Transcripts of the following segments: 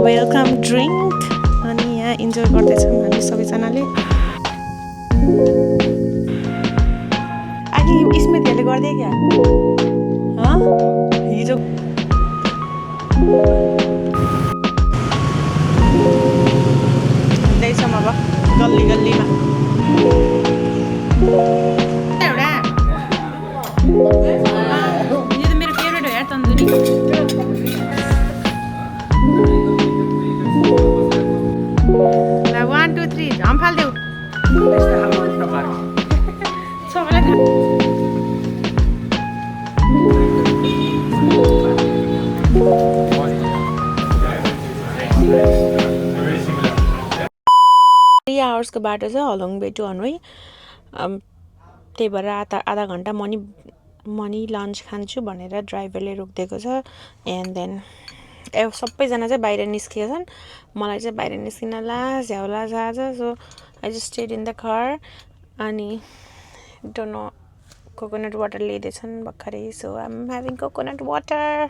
Welcome drink अनि यहाँ enjoy गर्दैछौँ हामी सबैजनाले। अहिले स्मृतिहरूले गर्दै क्या हिजो हिँड्दैछौँ अब गल्ली गल्लीमा। एउटा यो त मेरो फेभरेट हो यार तन्दुरी। ल 1 2 3 झम्फाल्देऊ सबैलाई आवर्सको बाटो छ हलोङ बे टु हनोई। त्यही भएर आधा घन्टा मनी लन्च खान्छु भनेर ड्राइभरले रोकिदिएको छ। एन्ड देन सबैजना चाहिँ बाहिर निस्किएको छन्, मलाई चाहिँ बाहिर निस्किन झ्याउला छ। So I just stayed in the car. अनि डोन्ट नो कोकोनट वाटर ल्याइदिएछन् भर्खरै। So I am having coconut water.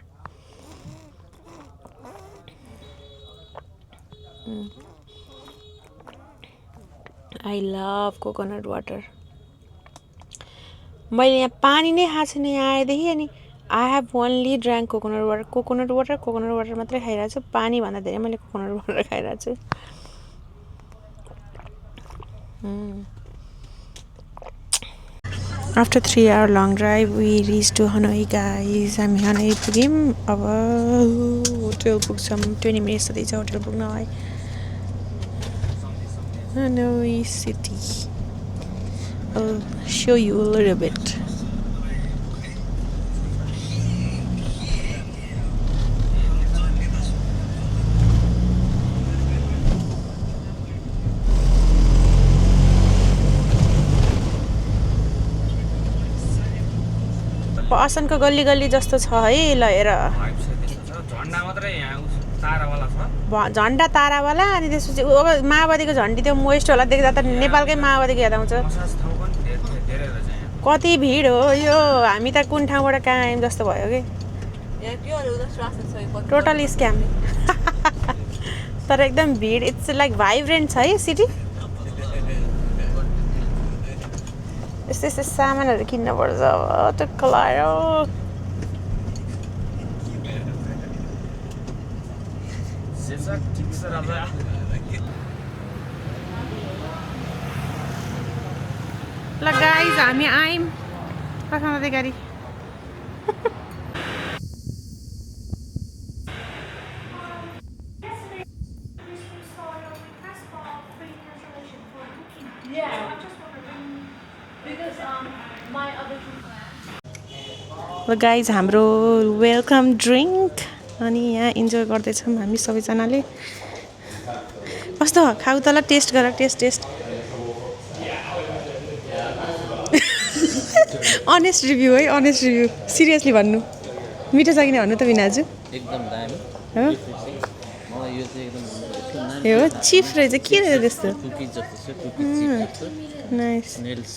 I love coconut water. मैले यहाँ पानी नै खाएको छैन यहाँ आएदेखि। अनि I have only drank coconut water मात्रै खाइरहेको छु। पानीभन्दा धेरै मैले कोकोनट वाटर खाइरहेको छु। After 3 hour long drive we reached to Hanoi guys। हामी हनोई पुग्यौँ। अब होटल पुग्छौँ। 20 minutes जति छ होटल पुग्न। Hanoi city। I'll show you a little bit। असनको गल्ली गल्ली जस्तो छ है। ल हेर झन्डा मात्रै यहाँ तारावाला छ। झन्डा तारावाला। अनि त्यसपछि माओवादीको झन्डी त्यो वेस्ट होला देख्दा त नेपालकै माओवादीको याद आउँछ। कति भिड हो यो। हामी त कुन ठाउँबाट कहाँ आयौँ जस्तो भयो कि। Total scam. तर एकदम भिड। इट्स लाइक भाइब्रेन्ट छ है सिटी। यस्तै सामानहरू किन्न पर्छ अब टक्क लाएर। ल गाइज हामी आयौँ कहाँदै गाडी। ल गाइज हाम्रो वेलकम ड्रिङ्क अनि यहाँ इन्जोय गर्दैछौँ हामी सबैजनाले। कस्तो खाऊ त ल टेस्ट गर। टेस्ट अनेस्ट रिभ्यू है। अनेस्ट रिभ्यू सिरियसली भन्नु। मिठो छ कि भन्नु त बिनाजु। एकदम दामी हो मलाई यो चाहिँ एकदम यो चिफ रहेछ। के रहेछ त्यस्तो कुकिज जस्तो छ। कुकिज चिप जस्तो नाइस नेल्स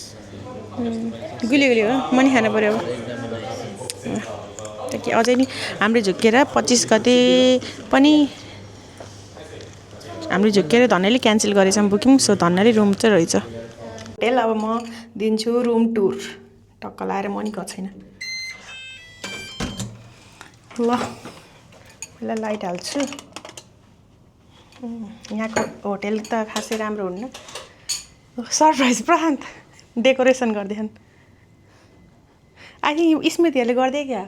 गुली हो। मनी खानु पर्यो अब त। के अझै नि हाम्रो झुक्केर 25 गते पनि हाम्रो झुक्केर धन्यले क्यान्सल गरेछौँ बुकिङ। सो धन्यले रुम चाहिँ रहेछ होटेल। अब म दिन्छु रुम टुर। टक्क लाएर मनी गएको छैन। ल पहिला लाइट हाल्छु। यहाँको होटेल त खासै राम्रो हुन्न। सरप्राइज प्रशान्त डेकोरेसन गर्दैछन्। आई थिङ्क स्मृतिहरूले गर्दै क्या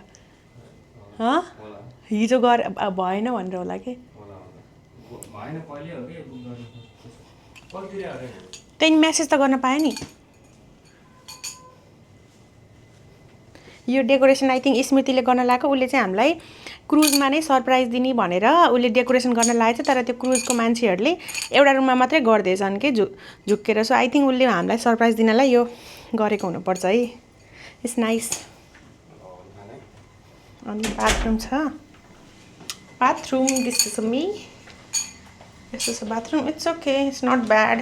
हिजो भएन भनेर होला कि। त्यहाँदेखि मेसेज त गर्न पाएँ नि। यो डेकोरेसन आई थिङ्क स्मृतिले गर्न लगाएको। उसले चाहिँ हामीलाई क्रुजमा नै सरप्राइज दिने भनेर उसले डेकोरेसन गर्न लागेको छ। तर त्यो क्रुजको मान्छेहरूले एउटा रुममा मात्रै गर्दैछन् कि झुक्केर। सो आई थिङ्क उसले हामीलाई सरप्राइज दिनलाई यो गरेको हुनुपर्छ है। It's nice. अनि बाथरुम छ। Bathroom this is me. यस्तो छ bathroom. It's okay. It's not bad.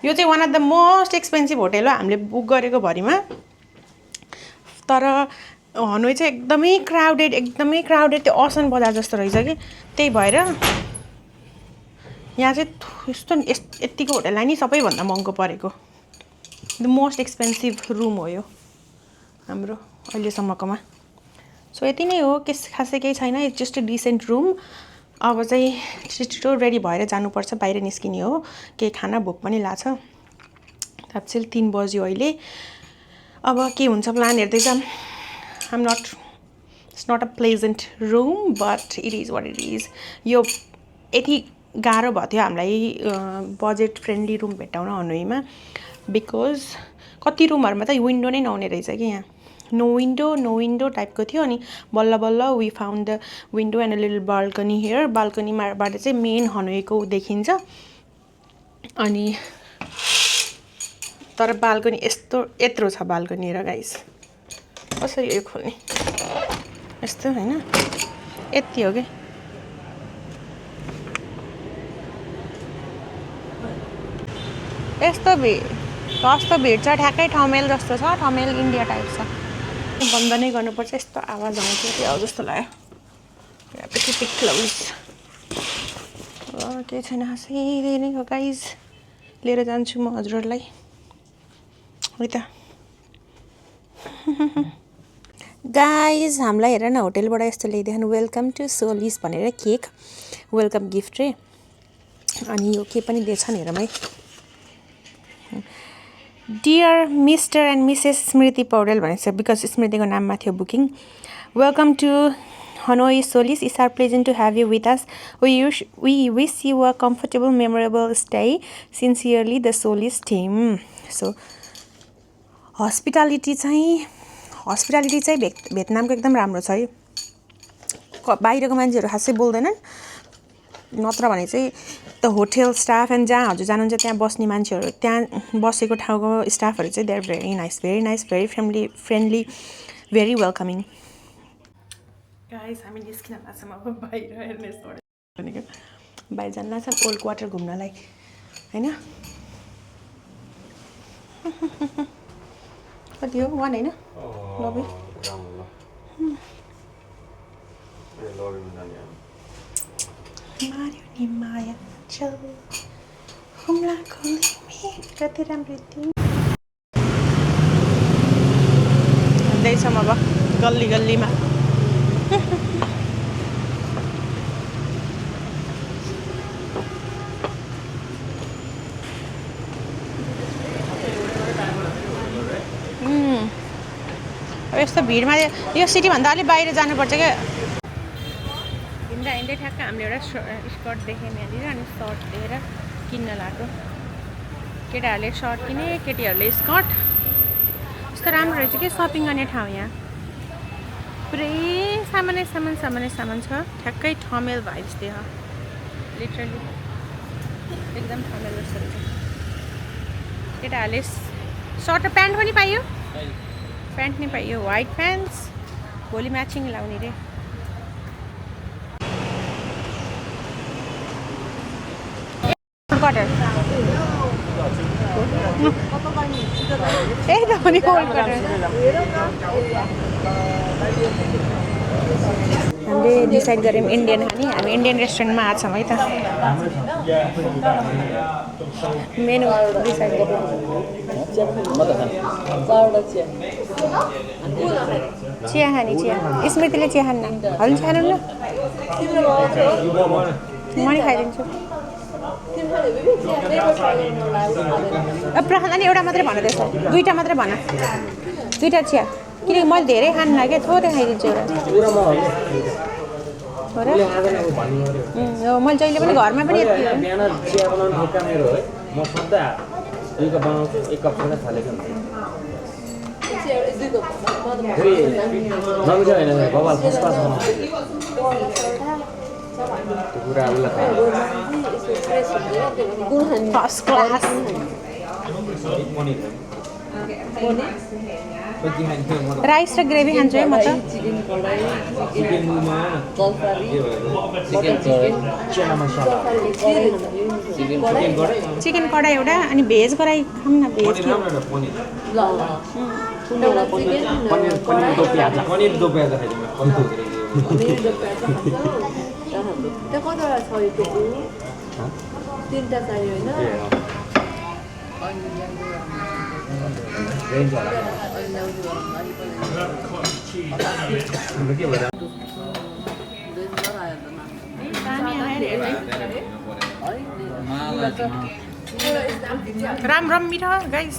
यो चाहिँ one of the most expensive hotel हो हामीले बुक गरेको भरिमा। तर हनोई चाहिँ एकदमै क्राउडेड। त्यो असन बजार जस्तो रहेछ कि। त्यही भएर यहाँ चाहिँ यस्तो यतिको होटललाई नि सबैभन्दा महँगो परेको द मोस्ट एक्सपेन्सिभ रुम हो यो हाम्रो अहिलेसम्मकोमा सो यति नै हो खासै केही छैन it's just a decent room अब चाहिँ छिटो रेडी भएर जानुपर्छ बाहिर निस्किने हो केही खाना भोक पनि लाग्छ तापछिल 3 बज्यो अहिले अब के हुन्छ प्लान हेर्दै जाम it's not a pleasant room but it is what it is यो यति गाह्रो भयो थियो हामीलाई बजेट फ्रेन्डली रुम भेट्टाउन हनोईमा बिकज कति रुमहरूमा त विन्डो नै नहुने रहेछ कि यहाँ नो विन्डो टाइपको थियो अनि बल्ल बल्ल we found the window and a little balcony here बाल्कनीबाट चाहिँ मेन हनोईको देखिन्छ अनि तर बाल्कनी यत्रो छ बाल्कनी र गाइस कसरी यो खोल्ने यस्तो हैन यति हो के यस्तो कस्तो भिड छ ठ्याक्कै ठमेल जस्तो छ ठमेल इन्डिया टाइप छ बन्द नै गर्नुपर्छ यस्तो आवाज आउँथ्यो त्यो जस्तो लाग्यो पिक क्लोज केही छैन हाँसै नै हो गाइज लिएर जान्छु म हजुरहरूलाई है त गाइज हामीलाई हेर न होटेलबाट यस्तो ल्याइदिएन वेलकम टु सोलिस भनेर केक वेलकम गिफ्ट रे अनि यो के पनि दिएछन् हेरौँ है dear Mr and Mrs Smriti Paudel भनेको छ बिकज स्मृतिको नाममा थियो booking welcome to Hanoi Solis it's are pleasant to have you with us we wish you a comfortable memorable stay sincerely the Solis team so hospitality चाहिँ भियतनामको एकदम राम्रो छ है बाहिरको मान्छेहरू खासै बोल्दैनन् नत्र भने चाहिँ द होटेल स्टाफ एन्ड जहाँ हजुर जानुहुन्छ त्यहाँ बस्ने मान्छेहरू त्यहाँ बसेको ठाउँको स्टाफहरू चाहिँ they are very nice very friendly very welcoming guys हामी निस्किन लाग्छौँ अब बाहिर हेर्ने भनेको बाहिर जान लाग्छ ओल्ड क्वार्टर घुम्नलाई होइन कति हो 1 होइन लबी मार्यो नि माया चल हुम्ला खोलिमे कति राम्रो तिमी हिँड्दैछौँ अब गल्लीमा यस्तो भिडमा यो सिटीभन्दा अलिक बाहिर जानुपर्छ क्या हिँड्दै ठ्याक्क हामीले एउटा स्कर्ट देख्यौँ यहाँनिर अनि सर्ट लिएर किन्न लाग्यो केटाहरूले सर्ट किने केटीहरूले स्कर्ट यस्तो राम्रो रहेछ कि सपिङ गर्ने ठाउँ यहाँ पुरै सामान छ ठ्याक्कै ठमेल भाइब्स दियो लिटरली एकदम ठमेल जस्तो रहेछ केटाहरूले सर्ट र प्यान्ट पनि पाइयो प्यान्ट नै पाइयो व्हाइट प्यान्ट्स भोलि म्याचिङ लाउने रे कटर ए त नि ओल्ड कटर हामीले डिसाइड गऱ्यौँ इन्डियन खाने हामी इन्डियन रेस्टुरेन्टमा आएको छौँ है त मेनु डिसाइड गऱ्यौँ चिया खाने चिया स्मृतिले चिया खान्न हजुर चिया खानु न म नि खाइदिन्छु प्रखान अनि एउटा मात्रै भन त्यसो दुईवटा मात्रै भन दुईवटा चिया किनकि मैले धेरै खान्न क्या थोरै खाइदिन्छु एउटा हो र मैले जहिले पनि घरमा पनि फर्स्ट क्लास राइस र ग्रेभी खान्छु है म त चिकन कडाई एउटा अनि भेज कडाई खाऊँ न भेज तीनटा चाहियो होइन राम राम मिठो गाइस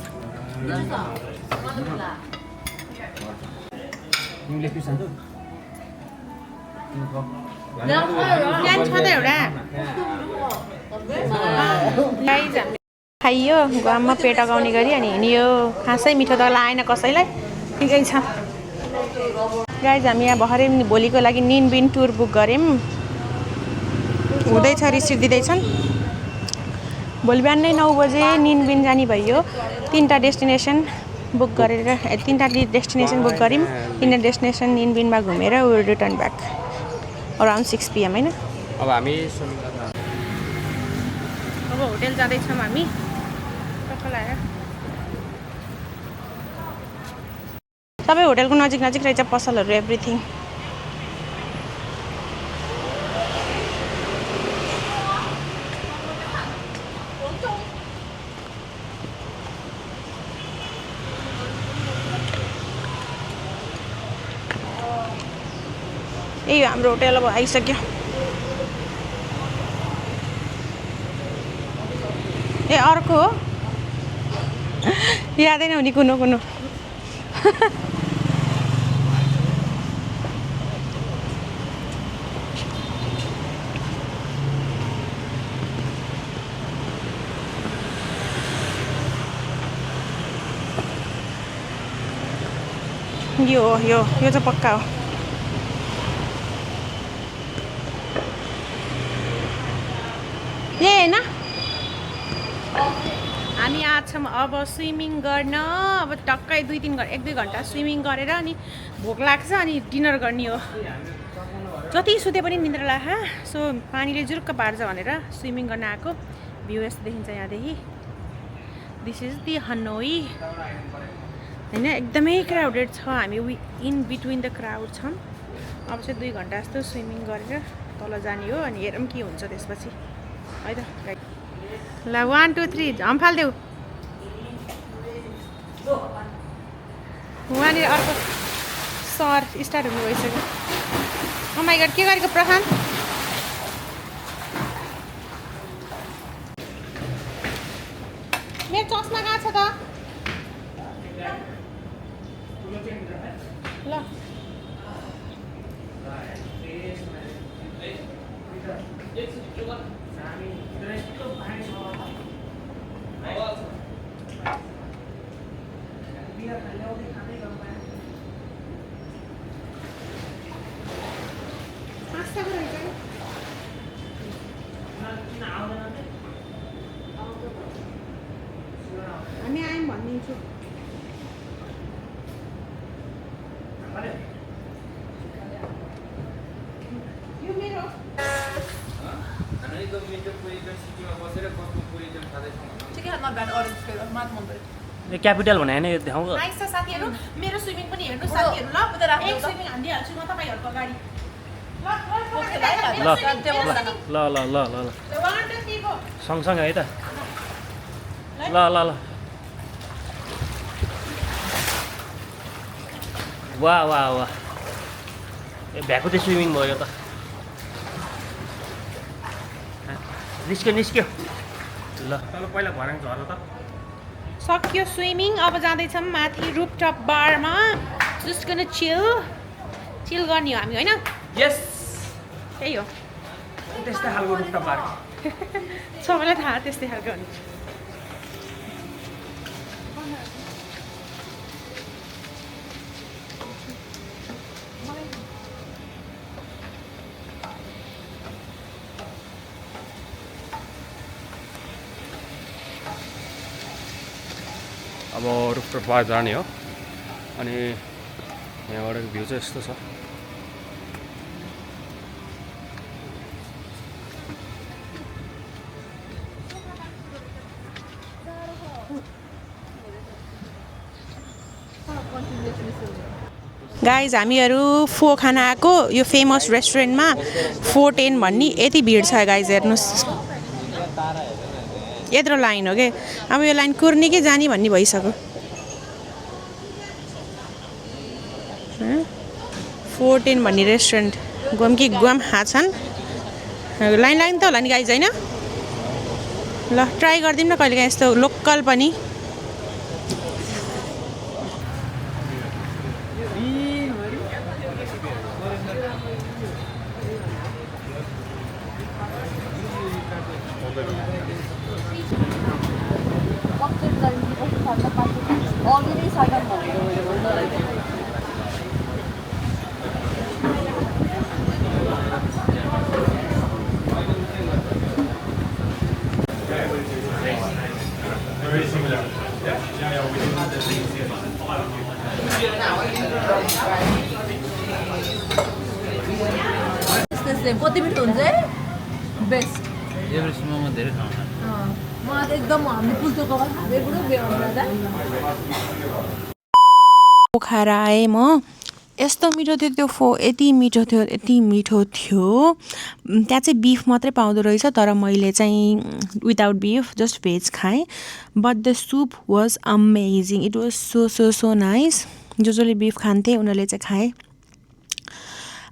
प्लान छ त एउटा गाइस हामीले खाइयो गुवाममा पेट अगाउने गरी अनि हिँडियो खासै मिठो त लागेन कसैलाई ठिकै छ गाइस हामी यहाँ भर्खरै भोलिको लागि निनबिन टुर बुक गऱ्यौँ हुँदैछ रिसिभ दिँदैछन् भोलि बिहान 9 बजे निनबिन जाने भयो 3टा डेस्टिनेसन बुक गरेर 3टा डेस्टिनेसन बुक गऱ्यौँ 3टा डेस्टिनेसन निनबिनमा घुमेर we will return back around 6 PM हैन अब हामी अब होटल जाँदैछौँ हामी टक्क लाग्यो सबै होटलको नजिक नजिक रहेछ पसलहरू एभ्रिथिङ यही हो हाम्रो होटल अब आइसक्यो ए अर्को हो यादै नहुने कुनो कुनो यो चाहिँ पक्का हो ए हैन हामी आज छौँ अब स्विमिङ गर्न अब टक्कै 1-2 घन्टा स्विमिङ गरेर अनि भोक लाग्छ अनि डिनर गर्ने हो जति सुते पनि निद्रा लाग्छ सो पानीले जुरुक्क पार्छ भनेर स्विमिङ गर्न आएको भ्यू यस्तो देखिन्छ यहाँदेखि दिस इज दि हनोई हैन एकदमै क्राउडेड छ हामी इन बिट्विन द क्राउड छौँ अब चाहिँ 2 घन्टा जस्तो स्विमिङ गरेर तल जाने हो अनि हेरौँ के हुन्छ त्यसपछि है त ल 1 2 3 झम्फाल्देऊ वहाँनिर अर्को सर स्टार्ट हुनु भइसक्यो ओ माइ गड के गरेको प्रशान्त मेरो चस्मा कहाँ छ त ल हामी आयौँ भनिदिन्छु यो मेरो क्यापिटल भने होइन यो देखाउँ नाइस छ साथीहरू मेरो स्विमिङ पनि हेर्नु साथीहरू ल एक स्विमिङ हान्दिहाल्छु म तपाईँहरूको अगाडि ल ल ल ल ल सँगसँगै है त ल ल ल वाह वाह वाह ए भ्याकुटे स्विमिङ भयो यो त निस्क्यो ल तल पहिला भर्याङ झर त सक्यो स्विमिङ अब जाँदैछौँ माथि रुफटप बारमा जस्ट गन चिल गर्ने हो हामी होइन यस त्यही हो त्यस्तै खालको रुफटप बार सबैलाई थाहा त्यस्तै खालको हो नि अब रुफटप बार जाने हो अनि यहाँबाट भ्यू चाहिँ यस्तो छ गाइज हामीहरू फो खाना आएको यो फेमस रेस्टुरेन्टमा 410 भन्ने यति भिड छ गाइज हेर्नुहोस् यत्रो लाइन हो कि अब यो लाइन कुर्ने कि जाने भन्ने भइसक्यो 14 भन्ने रेस्टुरेन्ट गम कि गम छन् लाइन लाइन त होला नि गाइज होइन ल ट्राई गरिदिउँ न कहिलेकाहीँ यस्तो लोकल पनि कति मिनट हुन्छ बेस्ट एभरेस्ट मोमो धेरै खाउँ मलाई त एकदम हामीले पुल्चोको खाँदै पुरो बेहोर्दा खाएर आएँ म यस्तो मिठो थियो त्यो यति मिठो थियो त्यहाँ चाहिँ बिफ मात्रै पाउँदो रहेछ तर मैले चाहिँ विदाउट बिफ जस्ट भेज खाएँ but the soup was amazing it was so nice जसले बिफ खान्थे उनीहरूले चाहिँ खाए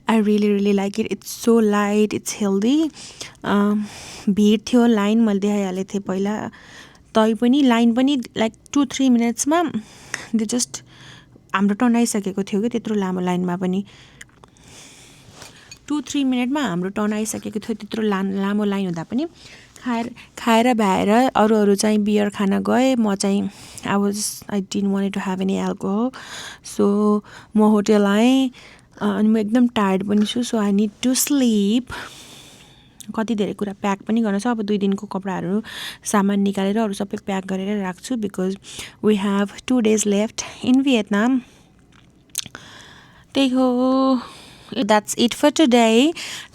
I really like it. It's so light, it's healthy. भिड थियो लाइन मैले देखाइहालेको थिएँ पहिला तै पनि लाइन पनि लाइक 2-3 मिनट्समा दे जस्ट हाम्रो टर्न आइसकेको थियो कि त्यत्रो लामो लाइनमा पनि 2-3 मिनटमा हाम्रो टर्न आइसकेको थियो त्यत्रो लामो लाइन हुँदा पनि खाएर भ्याएर अरू चाहिँ बियर खान गएँ म चाहिँ I didn't want to have any alcohol so म होटल आएँ अनि म एकदम टायर्ड पनि छु so I need to sleep कति धेरै कुरा प्याक पनि गर्न छ अब 2 दिनको कपडाहरू सामान निकालेर अरू सबै प्याक गरेर राख्छु because we have 2 days left in Vietnam त्यही हो that's it for today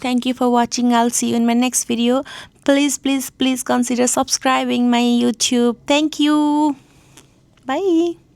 thank you for watching I'll see you in my next video please consider subscribing my YouTube thank you bye